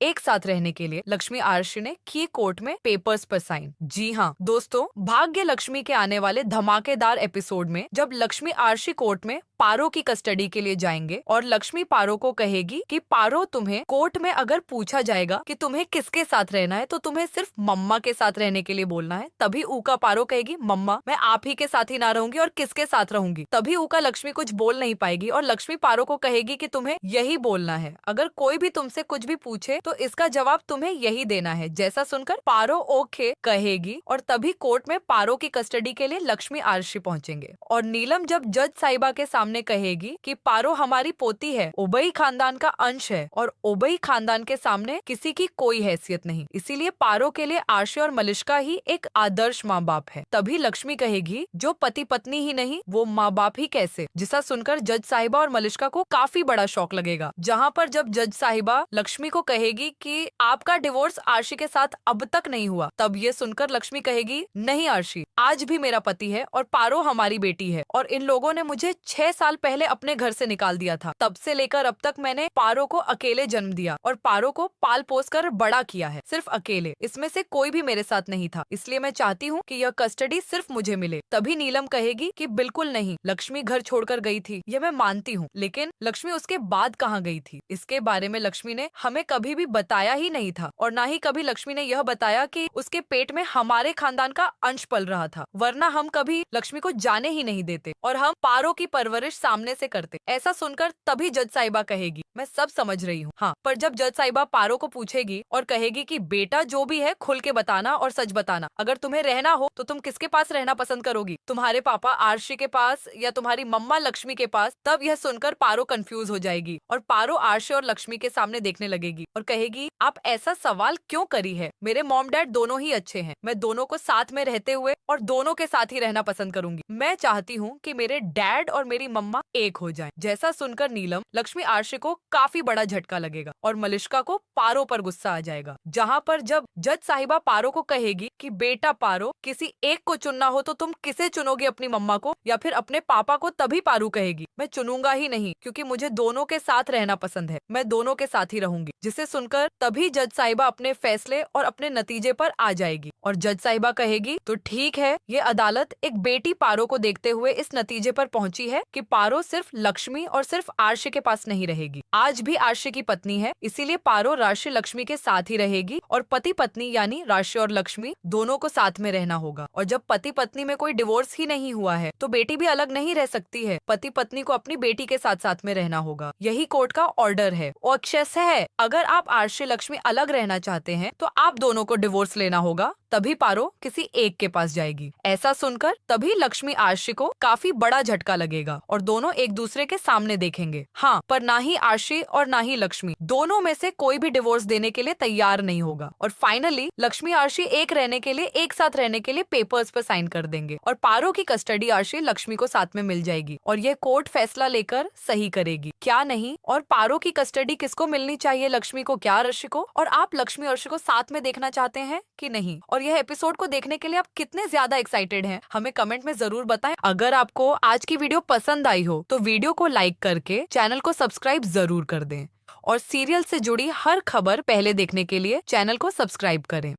एक साथ रहने के लिए लक्ष्मी आरशी ने किए कोर्ट में पेपर्स पर साइन। जी हाँ दोस्तों, भाग्य लक्ष्मी के आने वाले धमाकेदार एपिसोड में जब लक्ष्मी आरशी कोर्ट में पारो की कस्टडी के लिए जाएंगे और लक्ष्मी पारो को कहेगी कि पारो, तुम्हें कोर्ट में अगर पूछा जाएगा कि तुम्हें किसके साथ रहना है तो तुम्हें सिर्फ मम्मा के साथ रहने के लिए बोलना है। तभी ऊका पारो कहेगी, मम्मा मैं आप ही के साथ ही ना रहूंगी और किसके साथ रहूंगी। तभी ऊका लक्ष्मी कुछ बोल नहीं पाएगी और लक्ष्मी पारो को कहेगी कि तुम्हें यही बोलना है, अगर कोई भी तुमसे कुछ भी पूछे तो इसका जवाब तुम्हें यही देना है। जैसा सुनकर पारो ओके कहेगी और तभी कोर्ट में पारो की कस्टडी के लिए लक्ष्मी आरशी पहुंचेंगे और नीलम जब जज साहिबा के सामने कहेगी कि पारो हमारी पोती है, ओबई खानदान का अंश है और ओबई खानदान के सामने किसी की कोई हैसियत नहीं, इसीलिए पारो के लिए आरशी और मलिष्का ही एक आदर्श माँ बाप है। तभी लक्ष्मी कहेगी, जो पति पत्नी ही नहीं वो माँ बाप ही कैसे। जिसा सुनकर जज साहिबा और मलिष्का को काफी बड़ा शौक लगेगा। जहाँ पर जब जज साहिबा लक्ष्मी को कहेगी कि आपका डिवोर्स आरशी के साथ अब तक नहीं हुआ, तब ये सुनकर लक्ष्मी कहेगी, नहीं आरशी, आज भी मेरा पति है और पारो हमारी बेटी है और इन लोगों ने मुझे 6 साल पहले अपने घर से निकाल दिया था। तब से लेकर अब तक मैंने पारो को अकेले जन्म दिया और पारो को पाल पोस कर बड़ा किया है, सिर्फ अकेले। इसमें से कोई भी मेरे साथ नहीं था, इसलिए मैं चाहती हूँ कि यह कस्टडी सिर्फ मुझे मिले। तभी नीलम कहेगी कि बिल्कुल नहीं, लक्ष्मी घर छोड़कर गई थी, ये मैं मानती हूँ, लेकिन लक्ष्मी उसके बाद कहाँ गई थी, इसके बारे में लक्ष्मी ने हमें कभी भी बताया ही नहीं था और ना ही कभी लक्ष्मी ने यह बताया कि उसके पेट में हमारे खानदान का अंश पल रहा था, वरना हम कभी लक्ष्मी को जाने ही नहीं देते और हम पारो की परवरिश सामने से करते। ऐसा सुनकर तभी जज साहिबा कहेगी, मैं सब समझ रही हूँ, हाँ, पर जब जज साहिबा पारो को पूछेगी और कहेगी कि बेटा जो भी है खुल के बताना और सच बताना, अगर तुम्हें रहना हो तो तुम किसके पास रहना पसंद करोगी, तुम्हारे पापा आरशी के पास या तुम्हारी मम्मा लक्ष्मी के पास। तब यह सुनकर पारो कंफ्यूज हो जाएगी और पारो आरशी और लक्ष्मी के सामने देखने लगेगी और कहेगी, आप ऐसा सवाल क्यों करी है, मेरे मॉम डैड दोनों ही अच्छे हैं, मैं दोनों को साथ में रहते हुए और दोनों के साथ ही रहना पसंद करूंगी। मैं चाहती हूँ कि मेरे डैड और मेरी मम्मा एक हो जाएं। जैसा सुनकर नीलम लक्ष्मी आरशी को काफी बड़ा झटका लगेगा और मलिष्का को पारो पर गुस्सा आ जाएगा। जहाँ पर जब जज साहिबा पारो को कहेगी कि बेटा पारो, किसी एक को चुनना हो तो तुम किसे चुनोगे, अपनी मम्मा को या फिर अपने पापा को। तभी पारो कहेगी, मैं चुनूंगा ही नहीं, क्योंकि मुझे दोनों के साथ रहना पसंद है, मैं दोनों के साथ ही रहूंगी। जिसे सुनकर तभी जज साहिबा अपने फैसले और अपने नतीजे पर आ जाएगी और जज साहिबा कहेगी, तो ठीक है, ये अदालत एक बेटी पारो को देखते हुए इस नतीजे पर पहुंची है कि पारो सिर्फ लक्ष्मी और सिर्फ आरशी के पास नहीं रहेगी, आज भी आरशी की पत्नी है, इसीलिए पारो राशि लक्ष्मी के साथ ही रहेगी और पति पत्नी यानी राशि और लक्ष्मी दोनों को साथ में रहना होगा। और जब पति पत्नी में कोई डिवोर्स ही नहीं हुआ है तो बेटी भी अलग नहीं रह सकती है, पति पत्नी को अपनी बेटी के साथ साथ में रहना होगा, यही कोर्ट का ऑर्डर है। ऑक्शस है, अगर आप आरशी लक्ष्मी अलग रहना चाहते हैं तो आप दोनों को डिवोर्स लेना होगा। तभी पारो किसी एक के पास जाएगी। ऐसा सुनकर तभी लक्ष्मी आरशी को काफी बड़ा झटका लगेगा और दोनों एक दूसरे के सामने देखेंगे। हाँ, पर ना ही आरशी और ना ही लक्ष्मी, दोनों में से कोई भी डिवोर्स देने के लिए तैयार नहीं होगा और फाइनली लक्ष्मी आरशी एक रहने के लिए, एक साथ रहने के लिए पेपर्स पर साइन कर देंगे और पारो की कस्टडी आरशी लक्ष्मी को साथ में मिल जाएगी और यह कोर्ट फैसला लेकर सही करेगी, क्या नहीं। और पारो की कस्टडी किसको मिलनी चाहिए, लक्ष्मी को क्या आरशी को। और आप लक्ष्मी और आरशी को साथ में देखना चाहते हैं कि नहीं, और यह एपिसोड को देखने के लिए आप कितने ज्यादा एक्साइटेड हैं, हमें कमेंट में जरूर बताएं। अगर आपको आज की वीडियो पसंद आई हो तो वीडियो को लाइक करके चैनल को सब्सक्राइब जरूर कर दें और सीरियल से जुड़ी हर खबर पहले देखने के लिए चैनल को सब्सक्राइब करें।